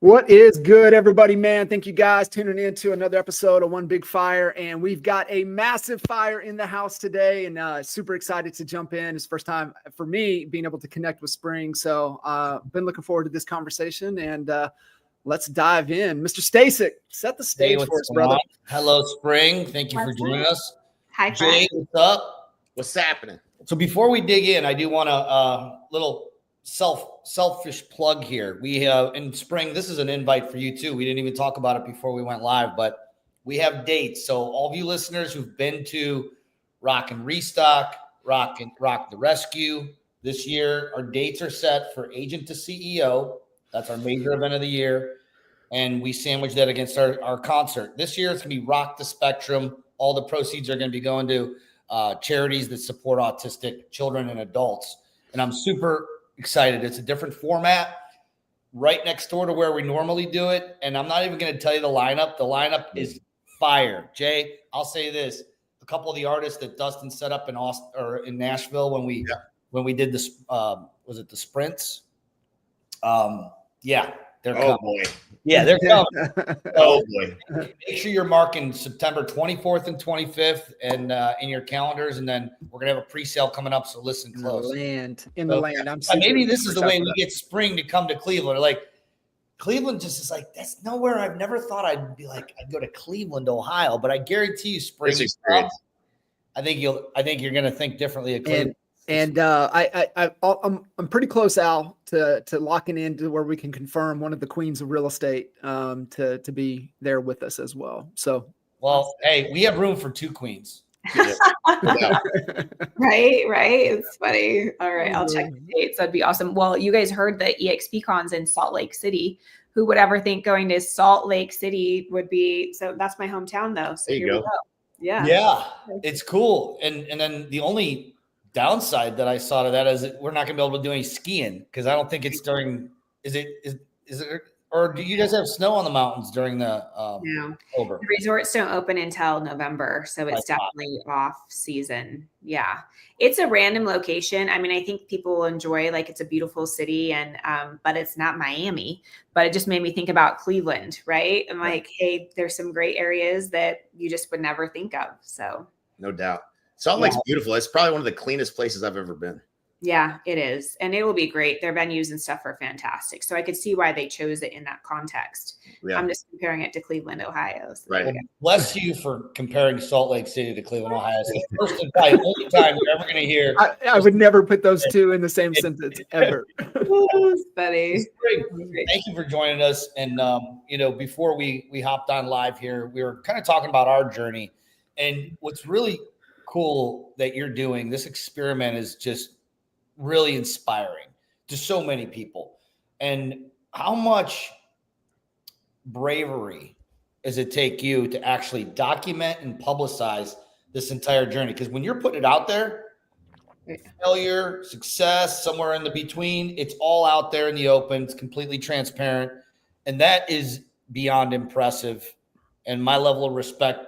What is good, everybody, man? Thank you guys tuning in to another episode of One Big Fire. And we've got a massive fire in the house today, and super excited to jump in. It's the first time for me being able to connect with Spring. So been looking forward to this conversation, and let's dive in. Mr. Stasek, set the stage for us, brother. Hello, Spring. Thank you for joining us. Hi, Jay, what's up? What's happening? So before we dig in, I do want a little selfish plug here. We have in Spring, this is an invite for you too. We didn't even talk about it before we went live, but we have dates. So all of you listeners who've been to Rock and Restock, Rock the Rescue this year, our dates are set for Agent to CEO. That's our major event of the year. And we sandwich that against our concert. This year, it's going to be Rock the Spectrum. All the proceeds are going to be going to charities that support autistic children and adults. And I'm super excited. It's a different format right next door to where we normally do it. And I'm not even going to tell you the lineup. The lineup is fire. Jay, I'll say this. A couple of the artists that Dustin set up in Austin or in Nashville when we did this, was it the Sprints? Yeah, they're coming. Boy. Yeah, they're coming. Oh boy. Make sure you're marking September 24th and 25th and in your calendars, and then we're gonna have a pre-sale coming up. So listen close. In the land. Maybe this is the way we get Spring to come to Cleveland. Like Cleveland just is like, that's nowhere I've never thought I'd be like, I'd go to Cleveland, Ohio. But I guarantee you, Spring, I think you're gonna think differently of Cleveland. And I'm pretty close, Al, to locking into where we can confirm one of the queens of real estate to be there with us as well. So, well, hey, we have room for two queens. Right. It's funny. All right, I'll check the dates. That'd be awesome. Well, you guys heard the EXPCon's in Salt Lake City. Who would ever think going to Salt Lake City would be? So that's my hometown, though. So here we go. Yeah, it's cool. And then the only downside that I saw to that is that we're not going to be able to do any skiing because I don't think it's during. Is it? Or do you guys have snow on the mountains during the October? The resorts don't open until November, so it's definitely off season. Yeah, it's a random location. I mean, I think people will enjoy, like, it's a beautiful city, and but it's not Miami. But it just made me think about Cleveland, right? And like, hey, there's some great areas that you just would never think of. So no doubt. Salt Lake's beautiful. It's probably one of the cleanest places I've ever been. Yeah, it is. And it will be great. Their venues and stuff are fantastic. So I could see why they chose it in that context. Yeah. I'm just comparing it to Cleveland, Ohio. So right. Bless you for comparing Salt Lake City to Cleveland, Ohio. It's the first and probably only time you're ever going to hear. I would never put those two in the same sentence ever. Buddy. Thank you for joining us. And, before we hopped on live here, we were kind of talking about our journey. And what's really cool that you're doing, this experiment is just really inspiring to so many people. And how much bravery does it take you to actually document and publicize this entire journey? Because when you're putting it out there, failure, success, somewhere in the between, it's all out there in the open. It's completely transparent. And that is beyond impressive. And my level of respect,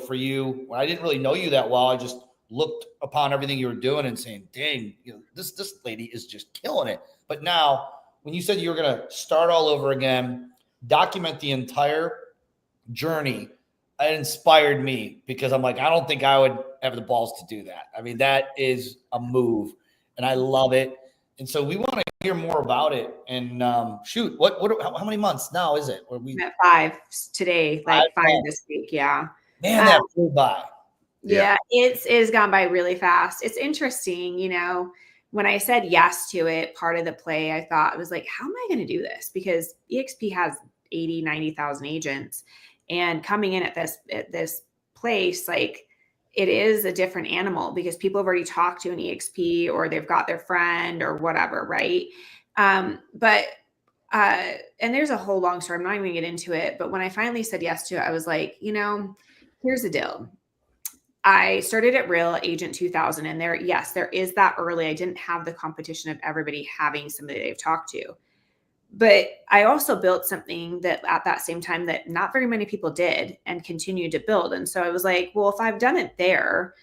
for you, when I didn't really know you that well, I just looked upon everything you were doing and saying, dang, this lady is just killing it. But now, when you said you were going to start all over again, document the entire journey, it inspired me because I'm like, I don't think I would have the balls to do that. I mean, that is a move, and I love it. And so we want to hear more about it. And how many months now is it? We at 5 today, like 5 this week. Yeah. Man, that flew by. Yeah, it's gone by really fast. It's interesting, when I said yes to it, part of the play, I thought, I was like, how am I going to do this? Because EXP has 80, 90,000 agents, and coming in at this place, like, it is a different animal because people have already talked to an EXP or they've got their friend or whatever, right? And there's a whole long story. I'm not even going to get into it. But when I finally said yes to it, I was like, here's the deal. I started at Real Agent 2000, and there is that early. I didn't have the competition of everybody having somebody they've talked to. But I also built something that at that same time that not very many people did and continued to build. And so I was like, well, if I've done it there,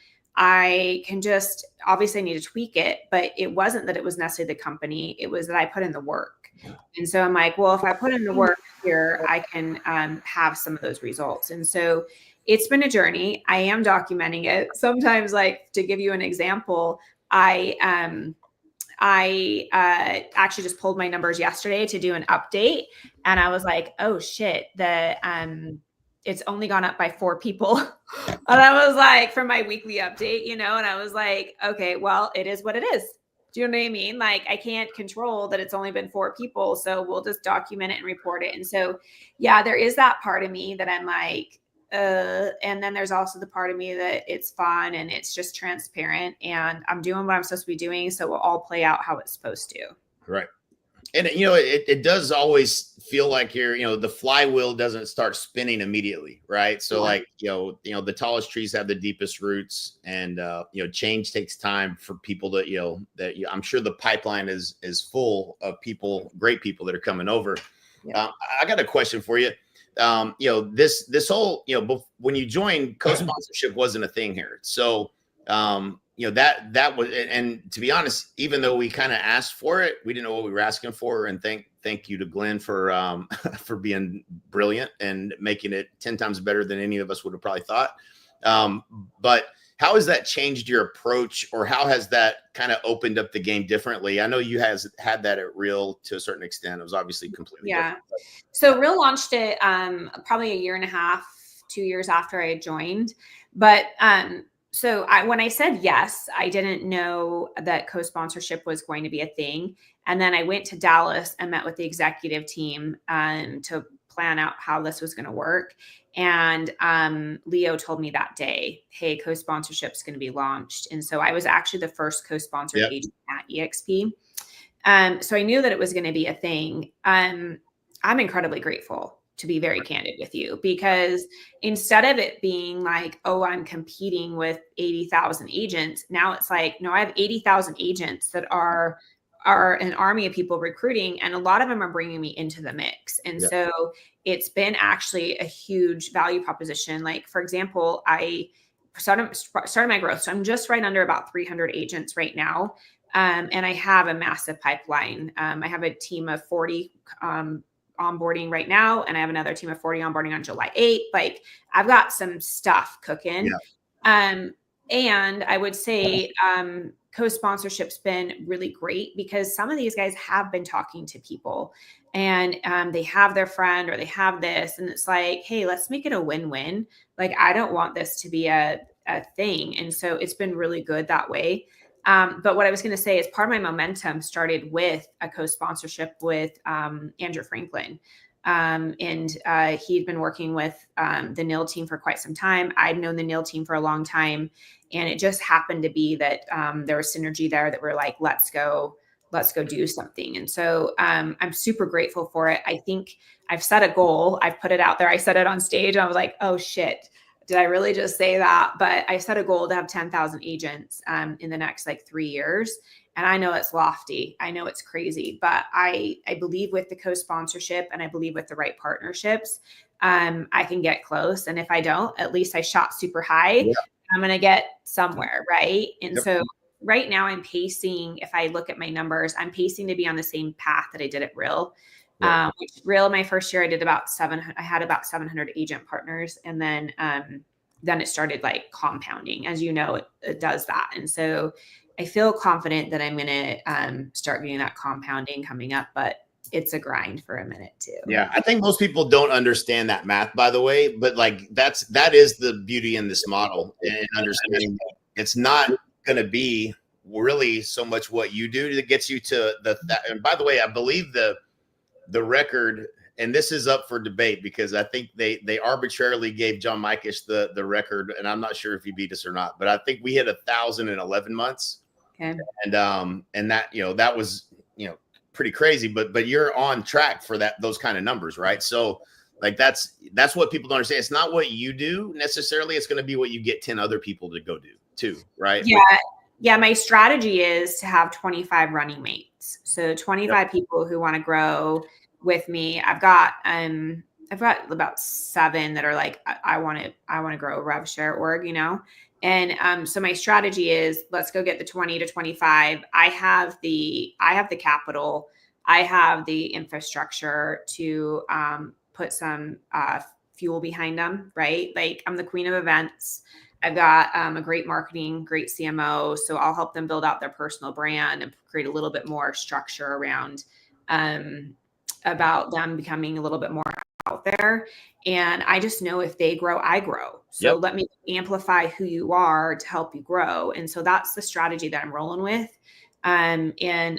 I can just, obviously I need to tweak it, but it wasn't that it was necessarily the company. It was that I put in the work. And so I'm like, well, if I put in the work here, I can have some of those results. And so it's been a journey. I am documenting it. Sometimes, like, to give you an example, I actually just pulled my numbers yesterday to do an update, and I was like, oh shit, it's only gone up by 4 people. And I was like, for my weekly update, and I was like, okay, well, it is what it is. Do you know what I mean? Like, I can't control that it's only been 4 people. So we'll just document it and report it. And so, yeah, there is that part of me that I'm like, and then there's also the part of me that it's fun and it's just transparent and I'm doing what I'm supposed to be doing. So we'll all play out how it's supposed to. Right. And it does always feel like the flywheel doesn't start spinning immediately, right? So like, the tallest trees have the deepest roots, and change takes time for people to, I'm sure the pipeline is full of people, great people that are coming over. Yeah. I got a question for you. This whole, when you joined, co-sponsorship wasn't a thing here. So, that was, and to be honest, even though we kind of asked for it, we didn't know what we were asking for. And thank you to Glenn for for being brilliant and making it 10 times better than any of us would have probably thought. But how has that changed your approach, or how has that kind of opened up the game differently? I know you had that at Real to a certain extent. It was obviously completely different. So Real launched it probably 1.5 years, 2 years after I had joined. But so when I said yes, I didn't know that co-sponsorship was going to be a thing. And then I went to Dallas and met with the executive team to plan out how this was going to work. And Leo told me that day, hey, co-sponsorship is going to be launched. And so I was actually the first co-sponsored agent at EXP. So I knew that it was going to be a thing. I'm incredibly grateful, to be very candid with you, because instead of it being like, oh, I'm competing with 80,000 agents, now it's like, no, I have 80,000 agents that are an army of people recruiting, and a lot of them are bringing me into the mix. And so it's been actually a huge value proposition. Like, for example, I started my growth. So I'm just right under about 300 agents right now. And I have a massive pipeline. I have a team of 40 onboarding right now, and I have another team of 40 onboarding on July 8th. Like, I've got some stuff cooking. And I would say co-sponsorship's been really great, because some of these guys have been talking to people, and they have their friend or they have this, and it's like, hey, let's make it a win-win. Like, I don't want this to be a thing. And so it's been really good that way. But what I was going to say is part of my momentum started with a co-sponsorship with Andrew Franklin. And he'd been working with the NIL team for quite some time. I'd known the NIL team for a long time. And it just happened to be that there was synergy there that we're like, let's go do something. And so I'm super grateful for it. I think I've set a goal. I've put it out there. I said it on stage. And I was like, oh shit, did I really just say that? But I set a goal to have 10,000 agents in the next 3 years. And I know it's lofty. I know it's crazy, but I believe with the co-sponsorship, and I believe with the right partnerships, I can get close. And if I don't, at least I shot super high. Yeah. I'm going to get somewhere. Right. And so right now I'm pacing. If I look at my numbers, I'm pacing to be on the same path that I did at Real. Which Real, my first year, I did I had about 700 agent partners. And then it started compounding, as you know, it does that. And so I feel confident that I'm going to start getting that compounding coming up, but it's a grind for a minute too. Yeah. I think most people don't understand that math, by the way, but that is the beauty in this model, and understanding it's not going to be really so much what you do that gets you to that. And by the way, I believe the record, and this is up for debate, because I think they arbitrarily gave John Mikish the record, and I'm not sure if he beat us or not, but I think we hit 1,011 months. Okay. And that, that was, pretty crazy, but you're on track for those kind of numbers, right? So that's what people don't understand. It's not what you do necessarily. It's going to be what you get 10 other people to go do too, right? Yeah. Yeah. My strategy is to have 25 running mates. So 25 people who want to grow with me. I've got I've got about 7 that are like, I want to grow a rev share org, And so my strategy is, let's go get the 20 to 25. I have the capital. I have the infrastructure to put some fuel behind them, right? Like, I'm the queen of events. I've got a great marketing, great CMO. So I'll help them build out their personal brand and create a little bit more structure around about them becoming a little bit more out there. And I just know if they grow, I grow. So let me amplify who you are to help you grow. And so that's the strategy that I'm rolling with. And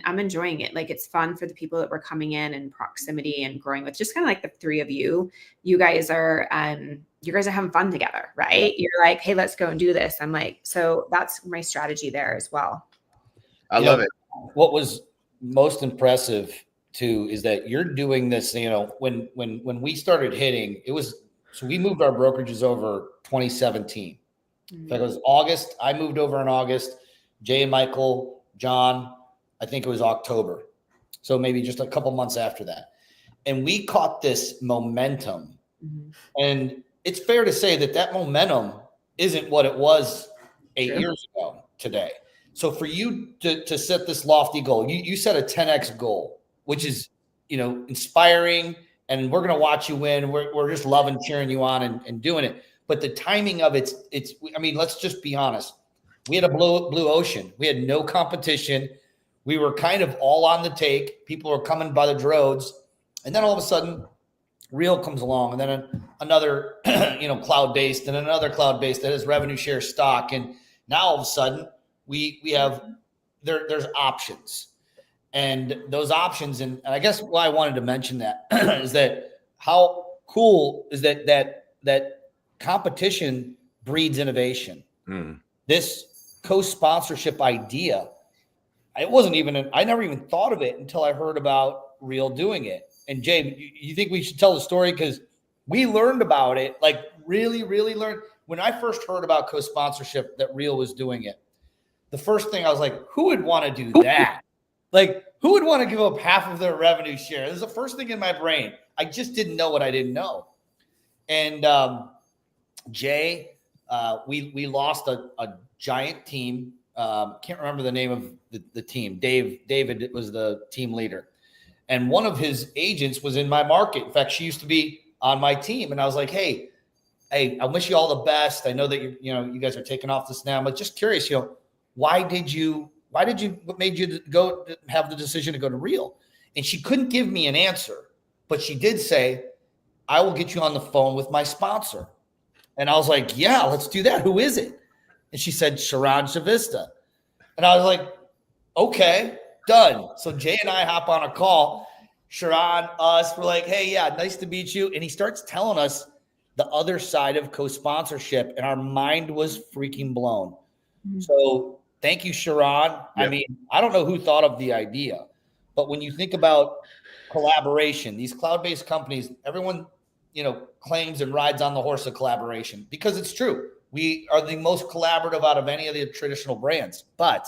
I'm enjoying it. Like, it's fun for the people that were coming in proximity and growing with, just kind of like the 3 of you. You guys are having fun together, right? You're like, hey, let's go and do this. I'm like, so that's my strategy there as well. I love it. What was most impressive too is that you're doing this, when we started hitting, so we moved our brokerages over 2017. In fact, it was August. I moved over in August. Jay and Michael, John, I think it was October. So maybe just a couple months after that. And we caught this momentum. And it's fair to say that momentum isn't what it was 8 years ago today. So for you to set this lofty goal, you set a 10x goal, which is, inspiring, and we're going to watch you win. We're just loving cheering you on and doing it. But the timing of it's, let's just be honest. We had a blue ocean. We had no competition. We were kind of all on the take. People were coming by the droves. And then all of a sudden, Real comes along, and then another, cloud-based, and another cloud-based that has revenue share stock. And now all of a sudden we have, there's options. And those options, and I guess why I wanted to mention that is that how cool is that competition breeds innovation. This co-sponsorship idea, I never even thought of it until I heard about Real doing it. And Jay, you think we should tell the story? Because we learned about it, like really, really learned. When I first heard about co-sponsorship, that Real was doing it, the first thing I was like, who would want to do that? Like, who would want to give up half of their revenue share? This is the first thing in my brain. I just didn't know what I didn't know. And Jay, we lost a giant team. Can't remember the name of the team. David was the team leader. And one of his agents was in my market. In fact, she used to be on my team. And I was like, hey, I wish you all the best. I know that you guys are taking off this now, but just curious, what made you go have the decision to go to Real? And she couldn't give me an answer, but she did say, I will get you on the phone with my sponsor. And I was like, yeah, let's do that. Who is it? And she said, Sharon Shavista. And I was like, okay, done. So Jay and I hop on a call. Sharon, us, we're like, hey, yeah, nice to meet you. And he starts telling us the other side of co-sponsorship, and our mind was freaking blown. So thank you, Sharon. Yep. I mean, I don't know who thought of the idea, but when you think about collaboration, these cloud-based companies, everyone, claims and rides on the horse of collaboration because it's true. We are the most collaborative out of any of the traditional brands, but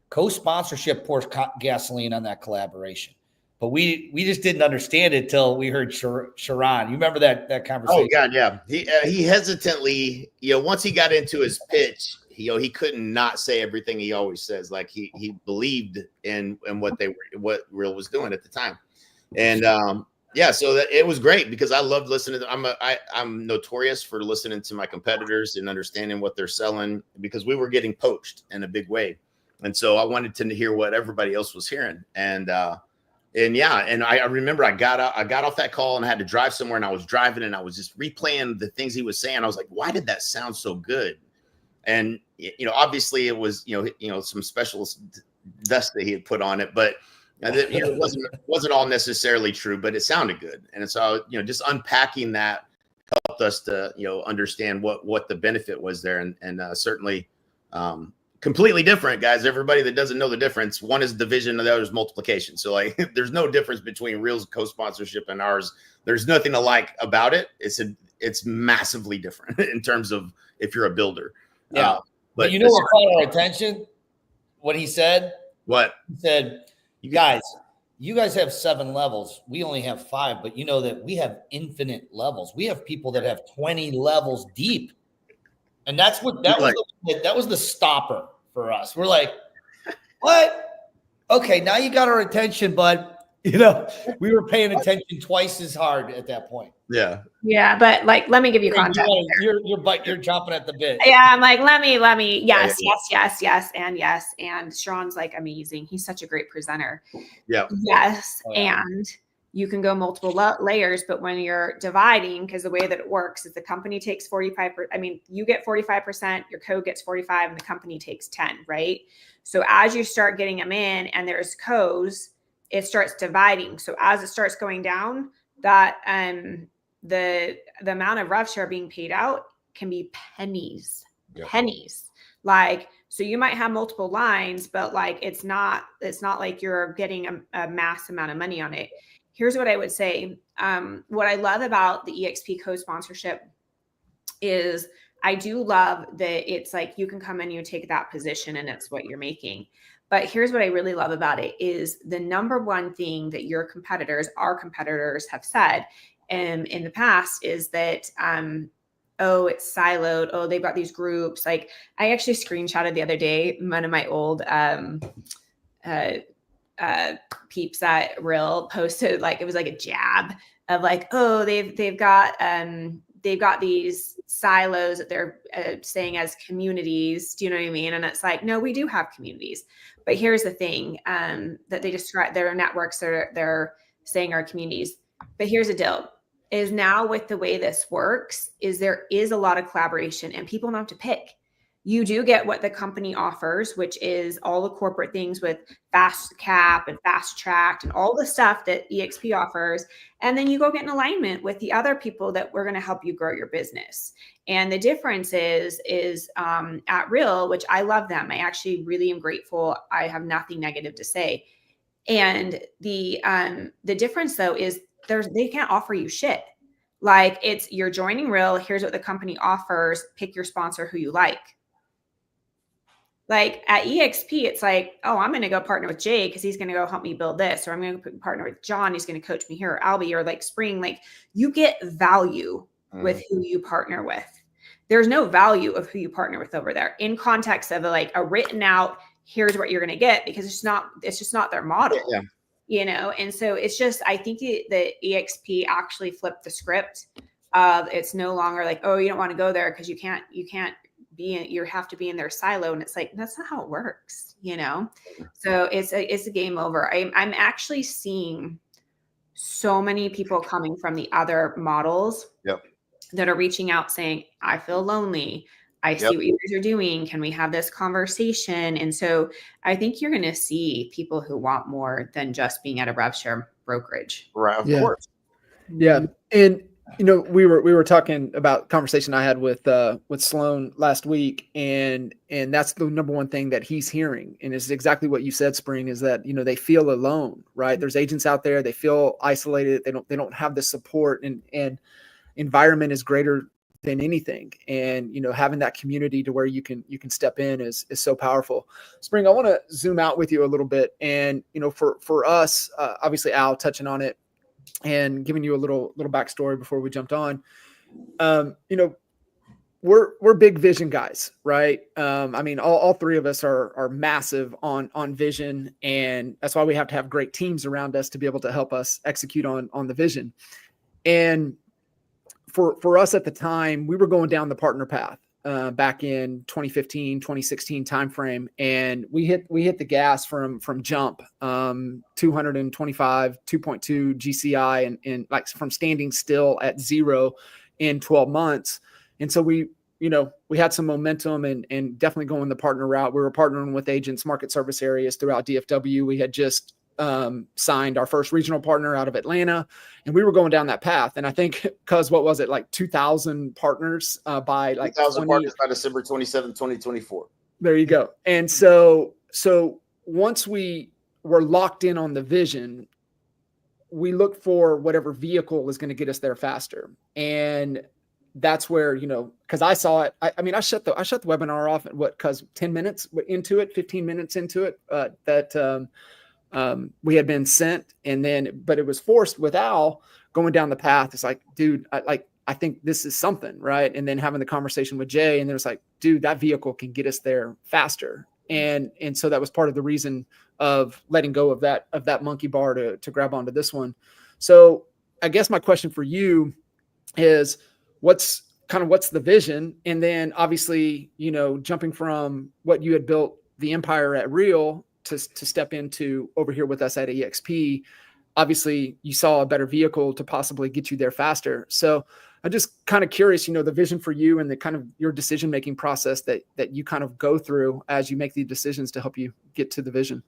co-sponsorship pours gasoline on that collaboration. But we just didn't understand it till we heard Sharon. You remember that conversation? Oh God, yeah. He hesitantly, once he got into his pitch, he couldn't not say everything he always says. Like he believed in what Real was doing at the time, and so that it was great because I loved listening. I'm notorious for listening to my competitors and understanding what they're selling because we were getting poached in a big way, and so I wanted to hear what everybody else was hearing, and I remember I got off that call and I had to drive somewhere, and I was driving and I was just replaying the things he was saying. I was like, why did that sound so good? And obviously it was some special dust that he had put on it, but it wasn't all necessarily true, but it sounded good. And so just unpacking that helped us to understand what the benefit was there, and certainly completely different, guys. Everybody that doesn't know the difference, one is division, the other is multiplication. So like there's no difference between Real's co-sponsorship and ours. There's nothing to like about it. It's massively different in terms of if you're a builder. Yeah. But what caught our attention? What he said? What? He said, you guys, you guys have 7 levels. We only have 5, but you know that we have infinite levels. We have people that have 20 levels deep. And that was the stopper for us. We're like, what? Okay, now you got our attention, bud. You know, we were paying attention twice as hard at that point. Yeah. Yeah, but like, let me give you context. You're chomping at the bit. Yeah, I'm like, let me. Yes, and yes. And Sean's like amazing. He's such a great presenter. Yeah. Yes, Oh, yeah. and you can go multiple layers, but when you're dividing, because the way that it works is the company takes 45%. I mean, you get 45%, your code gets 45, and the company takes 10, right? So as you start getting them in, and there's codes, it starts dividing. So as it starts going down, that the amount of rev share being paid out can be pennies. Like, so you might have multiple lines, but like it's not like you're getting a mass amount of money on it. Here's what I would say. What I love about the EXP co-sponsorship is I do love that it's like you can come in and you take that position and it's what you're making. But here's what I really love about it is the number one thing that our competitors have said in the past is that, oh, it's siloed. Oh, they've got these groups. Like I actually screenshotted the other day, one of my old peeps at Real posted, like, it was like a jab of like, oh, they've got these silos that they're saying as communities. Do you know what I mean? And it's like, no, we do have communities. But here's the thing, that they describe their networks, they're saying are communities. But here's the deal. Is now with the way this works is there is a lot of collaboration and people don't have to pick. You do get what the company offers, which is all the corporate things with fast cap and fast tracked and all the stuff that EXP offers. And then you go get in alignment with the other people that we're going to help you grow your business. And the difference is at Real, which I love them. I actually really am grateful. I have nothing negative to say. And the difference though is they can't offer you shit. Like you're joining Real. Here's what the company offers. Pick your sponsor who you like. Like at EXP, it's like, oh, I'm going to go partner with Jay because he's going to go help me build this, or I'm going to partner with John. He's going to coach me here, or Albie, or like Spring. Like you get value with who you partner with. There's no value of who you partner with over there in context of like a written out, here's what you're going to get, because it's just not their model. Yeah. You know, and so it's just, I think the EXP actually flipped the script. It's no longer like, oh, you don't want to go there because you have to be in their silo. And it's like, that's not how it works, you know? So it's a game over. I'm actually seeing so many people coming from the other models that are reaching out saying, I feel lonely. I see what you guys are doing. Can we have this conversation? And so I think you're going to see people who want more than just being at a rev share brokerage. Right. Of course. Yeah. And, you know, we were talking about conversation I had with Sloan last week, and that's the number one thing that he's hearing. And it's exactly what you said, Spring, is that, you know, they feel alone, right? There's agents out there. They feel isolated. They don't have the support, and environment is greater than anything. And, you know, having that community to where you can step in is so powerful. Spring, I want to zoom out with you a little bit. And, you know, for us, obviously Al touching on it and giving you a little backstory before we jumped on, you know, we're big vision guys, right? I mean, all three of us are massive on vision. And that's why we have to have great teams around us to be able to help us execute on the vision. And for us at the time, we were going down the partner path back in 2015, 2016 timeframe. And we hit the gas from jump, 225, 2.2 GCI and like from standing still at 0 in 12 months. And so we had some momentum and definitely going the partner route. We were partnering with agents, market service areas throughout DFW. We had just signed our first regional partner out of Atlanta, and we were going down that path. And I think because what was it, like 2,000 partners by like 2,000 partners by December 27, 2024. There you go. And so once we were locked in on the vision, we looked for whatever vehicle is going to get us there faster. And that's where, you know, because I saw it. I mean, I shut the webinar off at 10 minutes into it, 15 minutes into it, that we had been sent, but it was forced with Al going down the path. It's like, dude, I think this is something, right? And then having the conversation with Jay, and it was like, dude, that vehicle can get us there faster. And so that was part of the reason of letting go of that monkey bar to grab onto this one. So I guess my question for you is, what's the vision? And then obviously, jumping from what you had built the empire at Real to step into over here with us at EXP, obviously you saw a better vehicle to possibly get you there faster. So I'm just kind of curious, the vision for you and the kind of your decision-making process that you kind of go through as you make the decisions to help you get to the vision.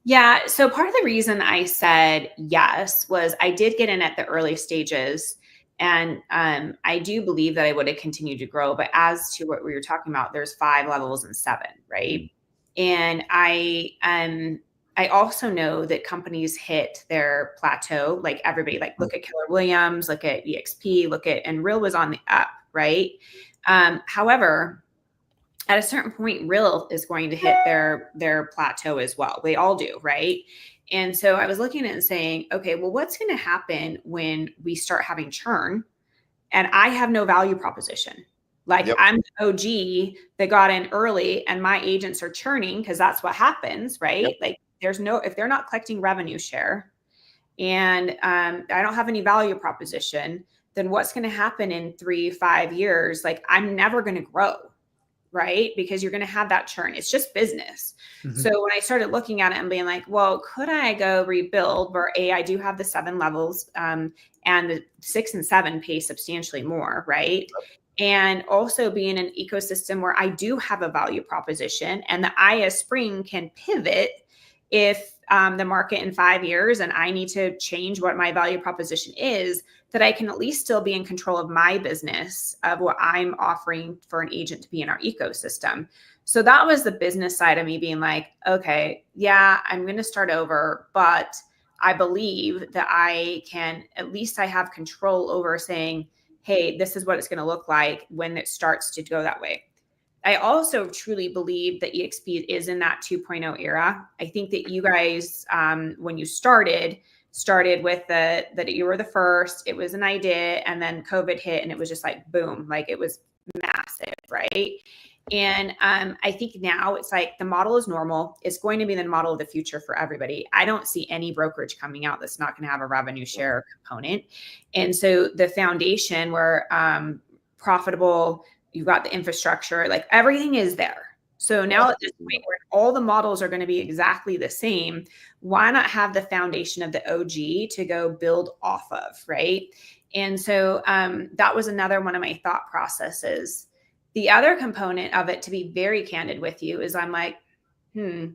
Yeah. So part of the reason I said yes was I did get in at the early stages, and I do believe that I would have continued to grow. But as to what we were talking about, there's 5 levels and 7, right? And I also know that companies hit their plateau, like everybody, like look at Keller Williams, look at EXP, and Real was on the up, right? However, at a certain point, Real is going to hit their plateau as well. They all do, right? And so I was looking at it and saying, okay, well, what's going to happen when we start having churn and I have no value proposition? Like, yep. I'm the OG that got in early and my agents are churning because that's what happens, right? Yep. Like if they're not collecting revenue share and I don't have any value proposition, then what's going to happen in 3-5 years? Like, I'm never going to grow, right? Because you're going to have that churn. It's just business. Mm-hmm. So when I started looking at it and being like, well, could I go rebuild where I do have the 7 levels and the 6 and 7 pay substantially more, right? And also be in an ecosystem where I do have a value proposition and the I as Spring can pivot if the market in 5 years and I need to change what my value proposition is, that I can at least still be in control of my business, of what I'm offering for an agent to be in our ecosystem. So that was the business side of me being like, okay, yeah, I'm going to start over, but I believe that I have control over saying, hey, this is what it's going to look like when it starts to go that way. I also truly believe that EXP is in that 2.0 era. I think that you guys, when you started with that you were the first, it was an idea, and then COVID hit and it was just like, boom, like it was massive, right? And I think now it's like the model is normal. It's going to be the model of the future for everybody. I don't see any brokerage coming out that's not going to have a revenue share component. And so the foundation where profitable, you've got the infrastructure, like everything is there. So now at this point where all the models are going to be exactly the same, why not have the foundation of the OG to go build off of, right? And so that was another one of my thought processes. The other component of it, to be very candid with you, is I'm like, I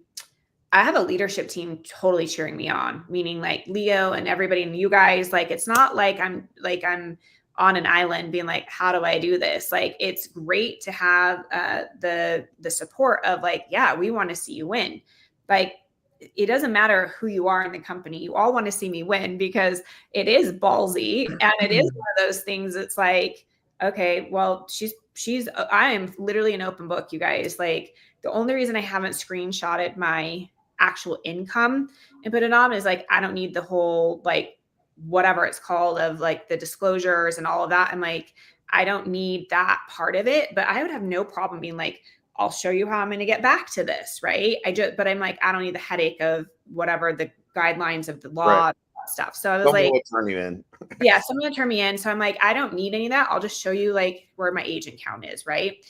have a leadership team totally cheering me on, meaning like Leo and everybody and you guys. Like, it's not like I'm on an island being like, how do I do this? Like, it's great to have the support of like, yeah, we want to see you win. Like, it doesn't matter who you are in the company. You all want to see me win because it is ballsy. And it is one of those things. It's like, okay, well, I am literally an open book, you guys. Like, the only reason I haven't screenshotted my actual income and put it on is like, I don't need the whole, like, whatever it's called of like the disclosures and all of that. I'm like, I don't need that part of it, but I would have no problem being like, I'll show you how I'm going to get back to this. Right. But I'm like, I don't need the headache of whatever the guidelines of the law stuff. So I was like, turn you in. Yeah, someone will turn me in. So I'm like, I don't need any of that. I'll just show you like where my agent count is. Right.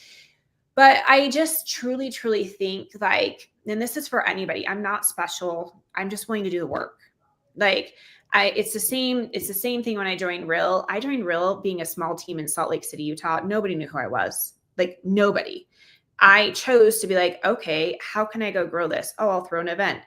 But I just truly, truly think like, and this is for anybody, I'm not special. I'm just willing to do the work. Like, it's the same thing when I joined Real. I joined Real being a small team in Salt Lake City, Utah. Nobody knew who I was. Like, nobody. I chose to be like, okay, how can I go grow this? Oh, I'll throw an event.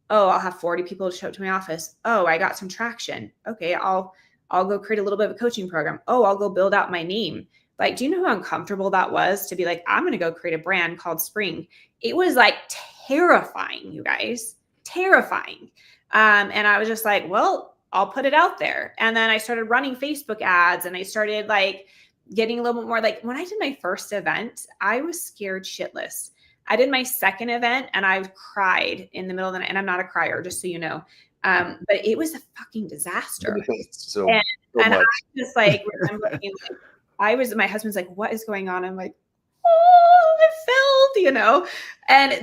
Oh, I'll have 40 people show up to my office. Oh, I got some traction. Okay, I'll go create a little bit of a coaching program. Oh, I'll go build out my name. Like, do you know how uncomfortable that was to be like, I'm going to go create a brand called Spring? It was like terrifying, you guys, terrifying. And I was just like, well, I'll put it out there. And then I started running Facebook ads and I started like getting a little bit more, like when I did my first event, I was scared shitless. I did my second event and I cried in the middle of the night, and I'm not a crier, just so you know. But it was a fucking disaster. So, And, so and I much. just like remember being like, my husband's like, what is going on? I'm like, oh, I failed, you know?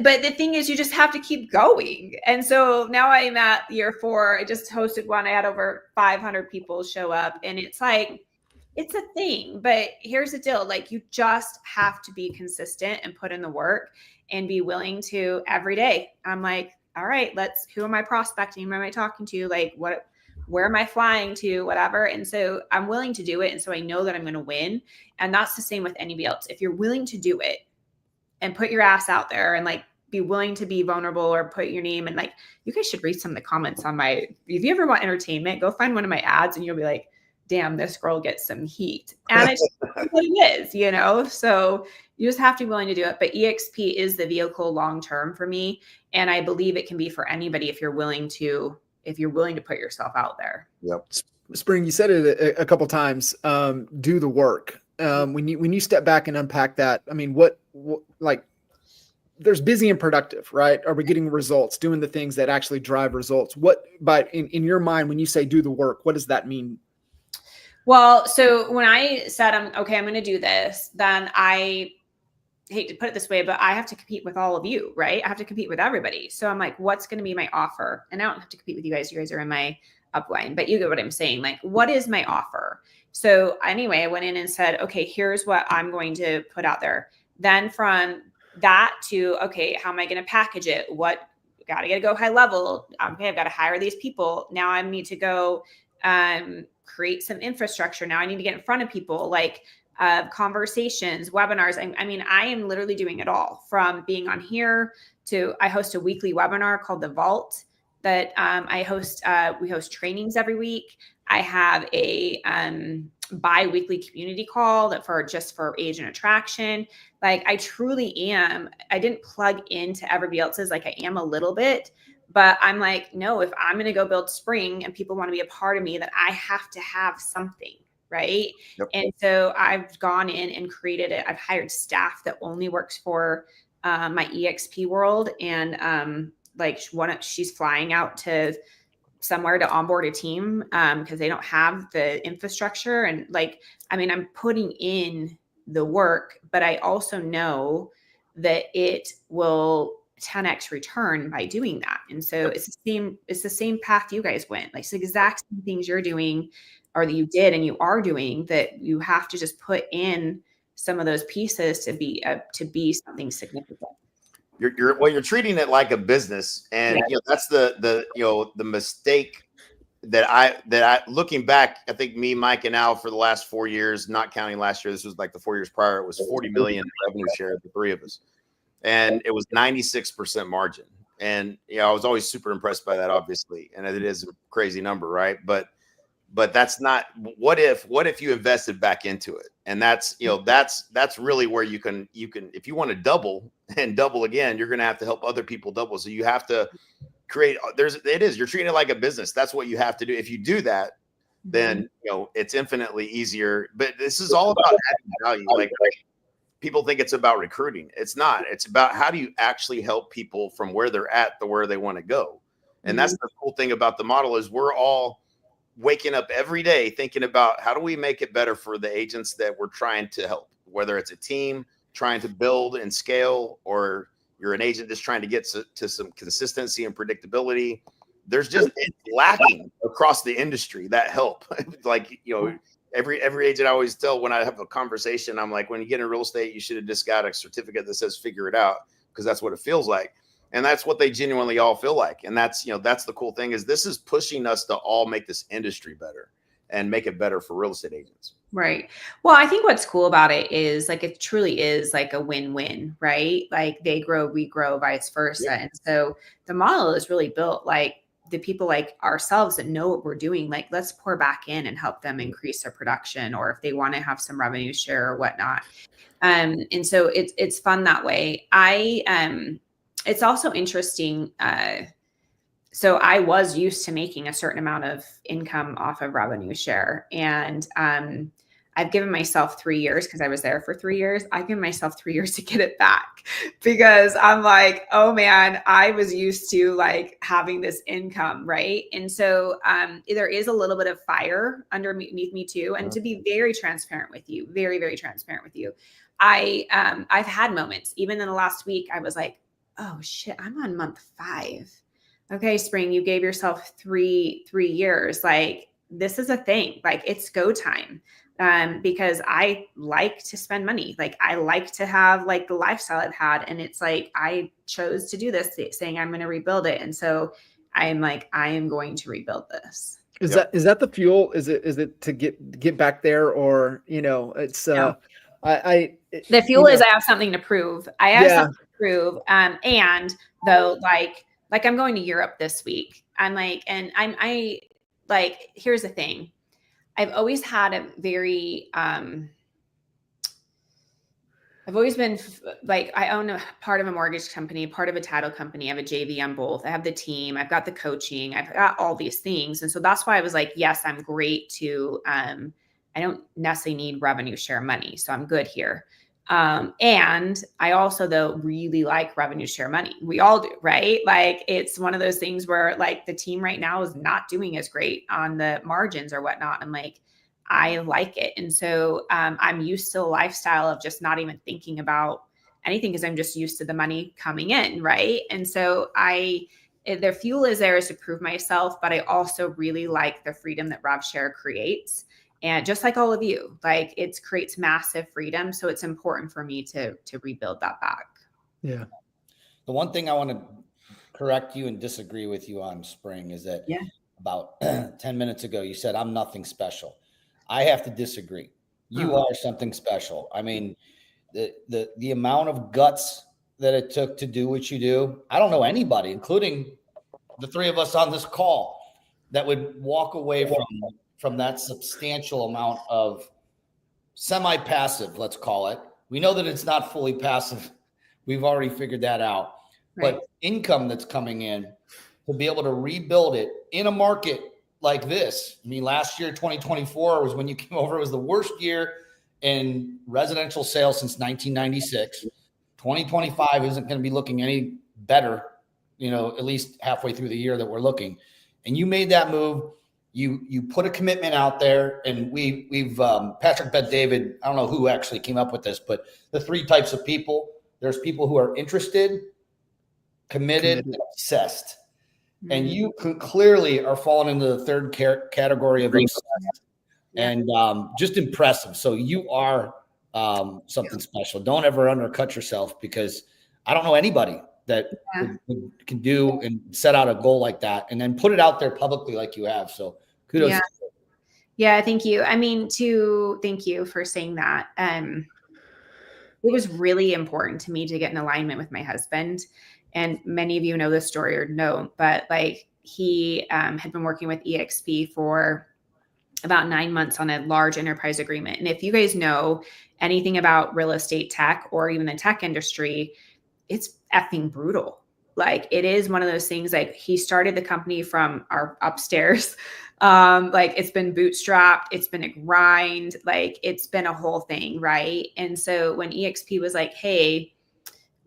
But the thing is, you just have to keep going. And so now I'm at year 4. I just hosted one. I had over 500 people show up, and it's like, it's a thing. But here's the deal. Like, you just have to be consistent and put in the work and be willing to every day. I'm like, all right, who am I prospecting? Who am I talking to? Like, where am I flying to? Whatever. And so I'm willing to do it. And so I know that I'm going to win. And that's the same with anybody else. If you're willing to do it and put your ass out there and like be willing to be vulnerable or put your name, and like, you guys should read some of the comments on if you ever want entertainment, go find one of my ads and you'll be like, damn, this girl gets some heat. And it's what it is, you know? So you just have to be willing to do it. But EXP is the vehicle long-term for me. And I believe it can be for anybody if you're willing to put yourself out there. Yep. Spring, you said it a couple times. Do the work. When you step back and unpack that, I mean, what like, there's busy and productive, right? Are we getting results, doing the things that actually drive results? But in your mind, when you say do the work, what does that mean? Well, so when I said, I'm going to do this, then I hate to put it this way, but I have to compete with all of you, right? I have to compete with everybody. So I'm like, what's going to be my offer? And I don't have to compete with you guys. You guys are in my upline, but you get what I'm saying. Like, what is my offer? So anyway, I went in and said, okay, here's what I'm going to put out there. Then from that to, okay, how am I going to package it? Got to go high level. Okay, I've got to hire these people. Now I need to go create some infrastructure. Now I need to get in front of people, like conversations, webinars. I mean, I am literally doing it all, from being on here to I host a weekly webinar called The Vault that I host. We host trainings every week. I have a bi-weekly community call for agent attraction. Like, I truly am. I didn't plug into everybody else's, like I am a little bit, but I'm like, no, if I'm going to go build Spring and people want to be a part of me, then I have to have something. Right. Yep. And so I've gone in and created it. I've hired staff that only works for my EXP world. And she's flying out to somewhere to onboard a team because they don't have the infrastructure. And I'm putting in the work, but I also know that it will 10x return by doing that. And so it's the same path you guys went. Like, it's the exact same things you're doing, or that you did and you are doing, that you have to just put in some of those pieces to be something significant. You're treating it like a business, and that's the mistake that I looking back. I think me, Mike, and Al for the last 4 years, not counting last year, this was like the 4 years prior. It was 40 million revenue share, the three of us, and it was 96% margin. And I was always super impressed by that, obviously, and it is a crazy number, right? But that's not. What if you invested back into it? And that's really where you can if you want to double and double again, you're going to have to help other people double. So you have to create. You're treating it like a business. That's what you have to do. If you do that, then it's infinitely easier. But this is all about adding value. Like people think it's about recruiting. It's not. It's about how do you actually help people from where they're at to where they want to go. And that's the cool thing about the model is we're all waking up every day thinking about how do we make it better for the agents that we're trying to help, whether it's a team trying to build and scale, or you're an agent just trying to get to some consistency and predictability. There's just it's lacking across the industry that help. Like, every agent I always tell when I have a conversation, I'm like, when you get in real estate, you should have just got a certificate that says figure it out, because that's what it feels like. And that's what they genuinely all feel like. And that's the cool thing is this is pushing us to all make this industry better and make it better for real estate agents. Right. Well, I think what's cool about it is like, it truly is like a win-win, right? Like, they grow, we grow, vice versa. Yeah. And so the model is really built like the people like ourselves that know what we're doing, like, let's pour back in and help them increase their production, or if they want to have some revenue share or whatnot. And so it's fun that way. It's also interesting. So I was used to making a certain amount of income off of revenue share. And I've given myself 3 years because I was there for 3 years. I've given myself 3 years to get it back because I'm like, oh man, I was used to like having this income, right? And so there is a little bit of fire underneath me too. And to be very transparent with you, very, very transparent with you, I've had moments, even in the last week, I was like, oh shit, I'm on month 5. Okay, Spring, you gave yourself three years. Like this is a thing. Like it's go time. Because I like to spend money. Like I like to have like the lifestyle I've had. And it's like, I chose to do this saying I'm going to rebuild it. And so I'm like, I am going to rebuild this. Is that the fuel? Is it to get back there, or it's No. the fuel is I have something to prove. I have something to prove. And though, like I'm going to Europe this week. I'm like, and I like, here's the thing. I've always had a very, I've always been like, I own a part of a mortgage company, part of a title company. I have a JV on both. I have the team, I've got the coaching, I've got all these things. And so that's why I was like, yes, I'm great to, I don't necessarily need revenue share money. So I'm good here. And I also though really like revenue share money. We all do, right? Like it's one of those things where like the team right now is not doing as great on the margins or whatnot. I'm like, I like it. And so I'm used to a lifestyle of just not even thinking about anything because I'm just used to the money coming in. Right. And so their fuel is there is to prove myself, but I also really like the freedom that RevShare creates. And just like all of you, like it creates massive freedom. So it's important for me to rebuild that back. Yeah. The one thing I want to correct you and disagree with you on, Spring, is that about 10 minutes ago, you said, I'm nothing special. I have to disagree. You are something special. I mean, the amount of guts that it took to do what you do, I don't know anybody, including the 3 of us on this call, that would walk away from that substantial amount of semi-passive, let's call it. We know that it's not fully passive. We've already figured that out. Right. But income that's coming in to be able to rebuild it in a market like this. I mean, last year, 2024 was when you came over. It was the worst year in residential sales since 1996. 2025 isn't going to be looking any better, at least halfway through the year that we're looking. And you made that move. You put a commitment out there, and we've Patrick Bet-David, I don't know who actually came up with this, but the 3 types of people. There's people who are interested, committed. And obsessed. Mm-hmm. And you clearly are falling into the 3rd category of obsessed and just impressive. So you are something special. Don't ever undercut yourself, because I don't know anybody that can do and set out a goal like that and then put it out there publicly like you have. So kudos. Yeah. Yeah, thank you. I mean, thank you for saying that. It was really important to me to get in alignment with my husband. And many of you know this story or no, but like he had been working with EXP for about 9 months on a large enterprise agreement. And if you guys know anything about real estate tech or even the tech industry, it's effing brutal. Like it is one of those things, like he started the company from our upstairs. Like it's been bootstrapped, it's been a grind, like it's been a whole thing. Right. And so when EXP was like, hey,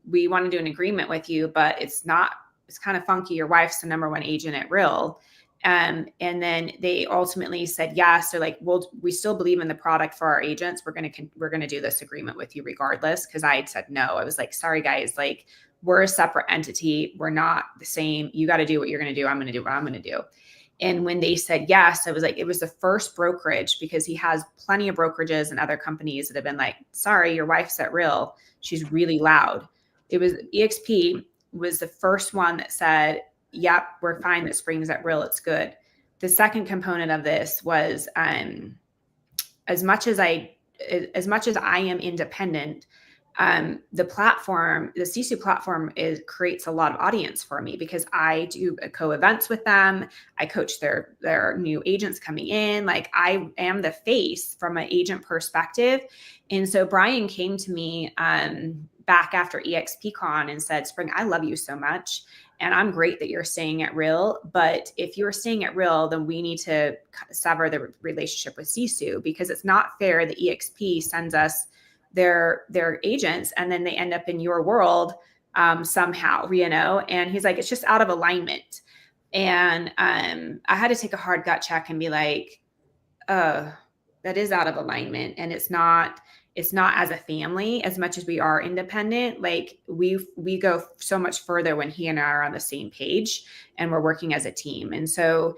we want to do an agreement with you, but it's kind of funky. Your wife's the #1 agent at Real. And then they ultimately said yes. They're like, well, we still believe in the product for our agents. We're going to do this agreement with you regardless. Cause I had said no. I was like, sorry guys, like we're a separate entity. We're not the same. You got to do what you're going to do. I'm going to do what I'm going to do. And when they said yes, I was like, it was the first brokerage, because he has plenty of brokerages and other companies that have been like, sorry, your wife's at Real. She's really loud. It was EXP was the first one that said, yep, we're fine that Spring's at Real. It's good. The second component of this was as much as I am independent, the platform, the Sisu platform creates a lot of audience for me, because I do co-events with them. I coach their new agents coming in. Like I am the face from an agent perspective. And so Brian came to me back after EXPCon and said, Spring, I love you so much. And I'm great that you're staying at Real, but if you're staying at Real, then we need to sever the relationship with Sisu, because it's not fair that EXP sends us their agents and then they end up in your world somehow, you know? And he's like, it's just out of alignment. And I had to take a hard gut check and be like, that is out of alignment. And it's not as a family as much as we are independent. Like we go so much further when he and I are on the same page and we're working as a team. And so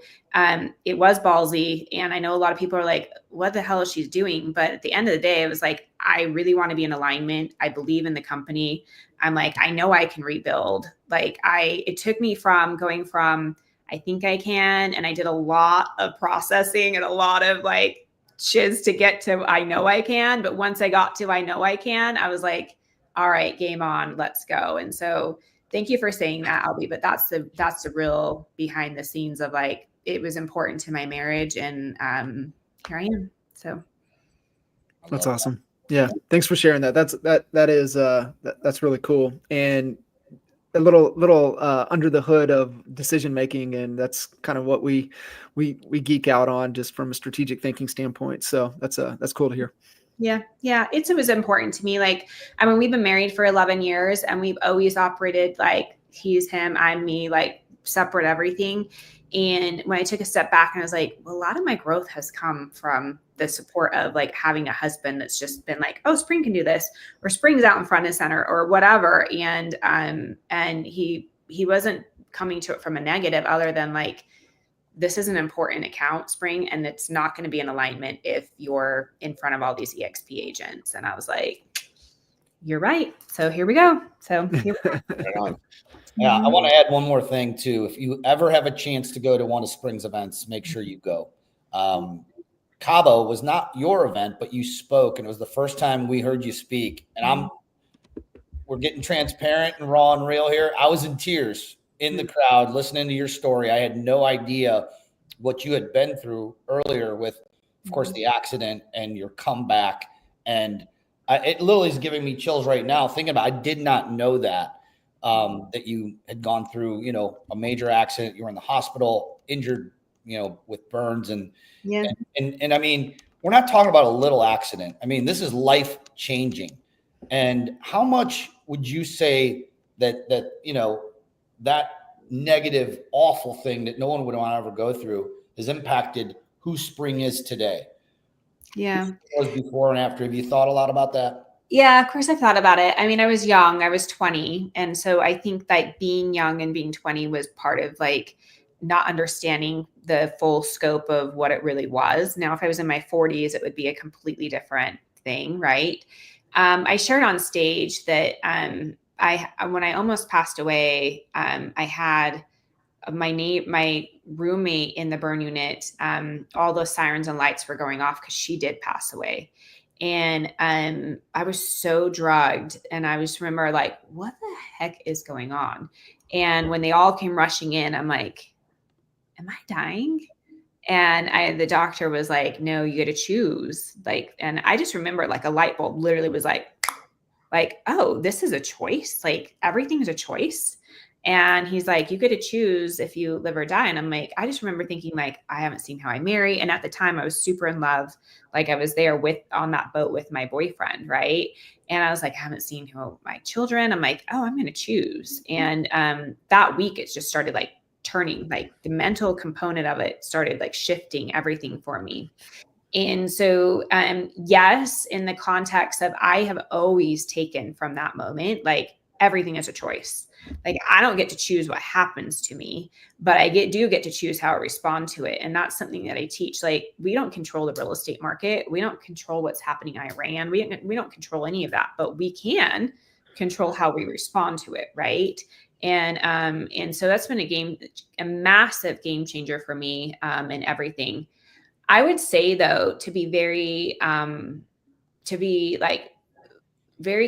it was ballsy. And I know a lot of people are like, what the hell is she doing? But at the end of the day, it was like, I really want to be in alignment. I believe in the company. I'm like, I know I can rebuild. Like it took me from going from, I think I can. And I did a lot of processing and a lot of like shiz to get to, I know I can. But once I got to, I know I can, I was like, all right, game on, let's go. And so thank you for saying that, Albie. But that's the real behind the scenes of like, it was important to my marriage. And here I am. So. That's awesome. Yeah. Thanks for sharing that. That's really cool. And a little under the hood of decision making, and that's kind of what we geek out on just from a strategic thinking standpoint. So that's cool to hear. Yeah. It was important to me. Like, I mean, we've been married for 11 years and we've always operated like he's him, I'm me, like separate everything. And when I took a step back and I was like, well, a lot of my growth has come from the support of like having a husband that's just been like, oh, Spring can do this, or Spring's out in front and center or whatever. And he wasn't coming to it from a negative other than like, this is an important account, Spring, and it's not going to be in alignment if you're in front of all these EXP agents. And I was like, you're right. So here we go. Yeah, I want to add one more thing too. If you ever have a chance to go to one of Spring's events, make sure you go. Cabo was not your event, but you spoke, and it was the first time we heard you speak. And we're getting transparent and raw and real here. I was in tears in the crowd listening to your story. I had no idea what you had been through earlier with, of course, the accident and your comeback. And it literally is giving me chills right now thinking about. I did not know that you had gone through, a major accident. You were in the hospital, injured, with burns and I mean, we're not talking about a little accident. I mean, this is life changing. And how much would you say that that negative, awful thing that no one would want to ever go through has impacted who Spring is today? Yeah. Was before and after. Have you thought a lot about that? Yeah, of course I thought about it. I mean, I was young. I was 20. And so I think that being young and being 20 was part of like not understanding the full scope of what it really was. Now, if I was in my 40s, it would be a completely different thing, right? I shared on stage that when I almost passed away, I had my roommate in the burn unit. All those sirens and lights were going off because she did pass away. And I was so drugged, and I just remember like, what the heck is going on? And when they all came rushing in, I'm like, am I dying? And the doctor was like, no, you got to choose. Like, and I just remember like a light bulb literally was like, oh, this is a choice. Like everything's a choice. And he's like, you get to choose if you live or die. And I'm like, I just remember thinking like, I haven't seen How I Marry. And at the time I was super in love. Like I was there on that boat with my boyfriend. Right. And I was like, I haven't seen my children. I'm like, oh, I'm going to choose. And that week it just started like turning, like the mental component of it started like shifting everything for me. And so, yes, in the context of I have always taken from that moment, like everything is a choice. Like I don't get to choose what happens to me, but I do get to choose how I respond to it. And that's something that I teach. Like we don't control the real estate market. We don't control what's happening in Iran. We don't control any of that, but we can control how we respond to it. Right. And so that's been a massive game changer for me, in everything. I would say though, to be very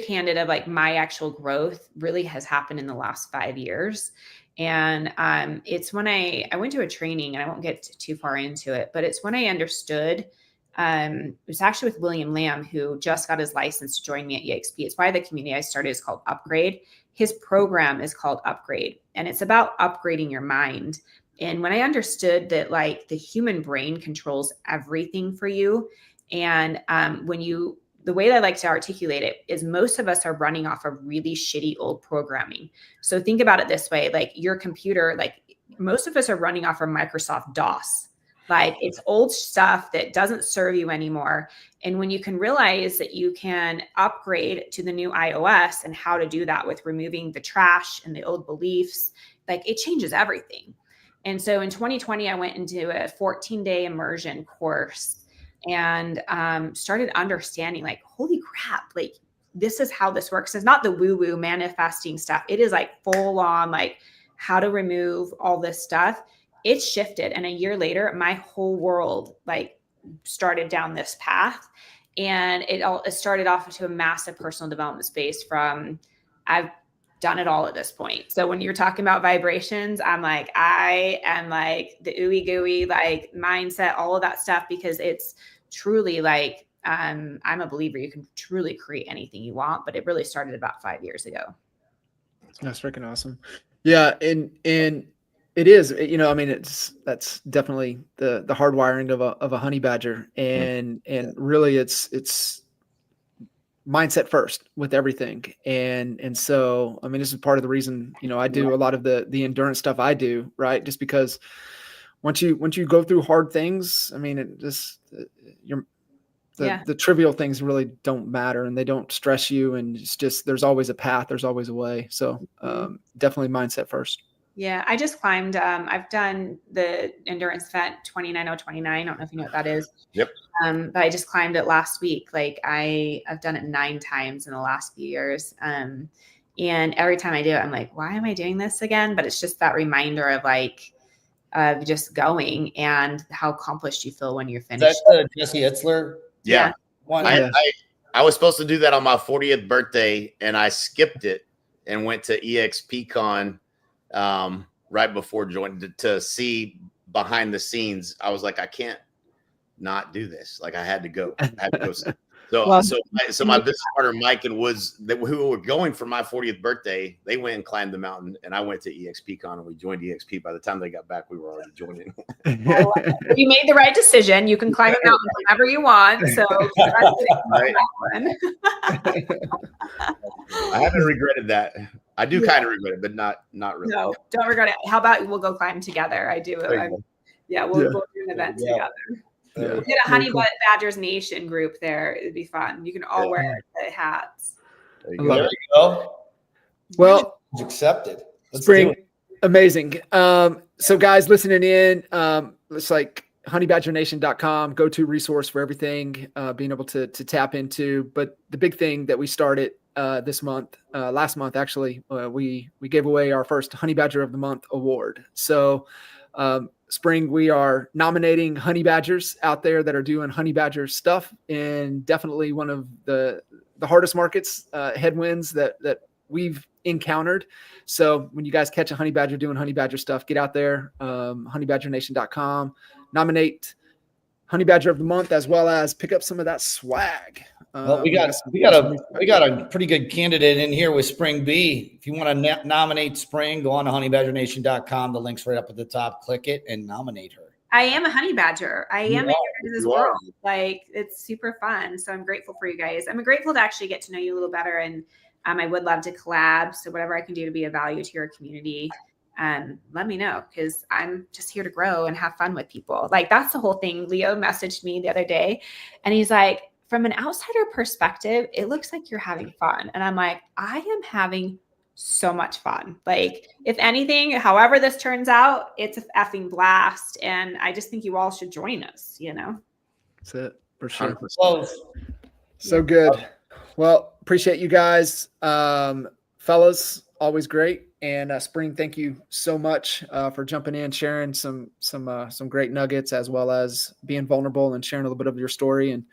candid of like my actual growth really has happened in the last 5 years. And it's when I went to a training, and I won't get too far into it, but it's when I understood It was actually with William Lamb, who just got his license to join me at EXP. It's why the community I started is called Upgrade. His program is called Upgrade, and it's about upgrading your mind. And when I understood that like the human brain controls everything for you, and the way that I like to articulate it is most of us are running off of really shitty old programming. So think about it this way, like your computer, like most of us are running off of Microsoft DOS. Like it's old stuff that doesn't serve you anymore. And when you can realize that you can upgrade to the new iOS and how to do that with removing the trash and the old beliefs, like it changes everything. And so in 2020, I went into a 14-day immersion course and started understanding like, holy crap, like this is how this works. It's not the woo-woo manifesting stuff. It is like full on like how to remove all this stuff. It shifted. And a year later, my whole world like started down this path. And it started off into a massive personal development space from I've done it all at this point. So when you're talking about vibrations, I am like the ooey gooey, like mindset, all of that stuff, because it's truly like, I'm a believer you can truly create anything you want, but it really started about 5 years ago. That's freaking awesome. Yeah. And it is, you know, I mean, that's definitely the hardwiring of a honey badger, and really it's mindset first with everything. And so, I mean, this is part of the reason, you know, I do a lot of the endurance stuff I do, right? Just because once you go through hard things, I mean, it just, the trivial things really don't matter, and they don't stress you. And it's just, there's always a path, there's always a way. So definitely mindset first. Yeah. I just climbed, I've done the endurance event 29029. I don't know if you know what that is. Yep. But I just climbed it last week. Like I've done it 9 times in the last few years. And every time I do it, I'm like, why am I doing this again? But it's just that reminder of like, of just going and how accomplished you feel when you're finished. That's Jesse Itzler. Yeah. One. I was supposed to do that on my 40th birthday, and I skipped it and went to EXPCon right before joining to see behind the scenes. I was like, I can't not do this. Like I had to go. So my business partner Mike and Woods, who were going for my 40th birthday, they went and climbed the mountain, and I went to EXPCon, and we joined EXP. By the time they got back, we were already joining. You made the right decision. You can climb a mountain whenever you want. So right. I haven't regretted that. I do kind of regret it, but not really. No, don't regret it. How about we'll go climb together? I do. We'll do an event together. Yeah. We'll get a Honey Badgers Nation group there. It'd be fun. You can all wear the hats. There you go. Well, it's accepted. Spring, amazing. So guys listening in, it's like honeybadgernation.com, go-to resource for everything, being able to tap into. But the big thing that we started this month, last month actually, we gave away our first Honey Badger of the Month award. So Spring, we are nominating honey badgers out there that are doing honey badger stuff, and definitely one of the hardest markets, headwinds that we've encountered. So when you guys catch a honey badger doing honey badger stuff, get out there, honeybadgernation.com, nominate Honey Badger of the Month, as well as pick up some of that swag. Well, we got a pretty good candidate in here with Spring B. If you want to nominate Spring, go on to honeybadgernation.com. The link's right up at the top. Click it and nominate her. I am a honey badger. I am in this world. Like it's super fun. So I'm grateful for you guys. I'm grateful to actually get to know you a little better, and I would love to collab. So whatever I can do to be of value to your community, let me know, because I'm just here to grow and have fun with people. Like that's the whole thing. Leo messaged me the other day, and he's like, from an outsider perspective, it looks like you're having fun. And I'm like, I am having so much fun. Like if anything, however this turns out, it's a effing blast. And I just think you all should join us, you know? That's it for sure. 100%. So good. Well, appreciate you guys. Fellas, always great. And Spring, thank you so much for jumping in, sharing some great nuggets, as well as being vulnerable and sharing a little bit of your story. And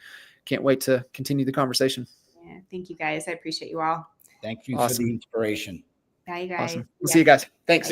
can't wait to continue the conversation. Yeah, thank you guys. I appreciate you all. Thank you for the inspiration. Bye, you guys. Awesome. We'll see you guys. Thanks.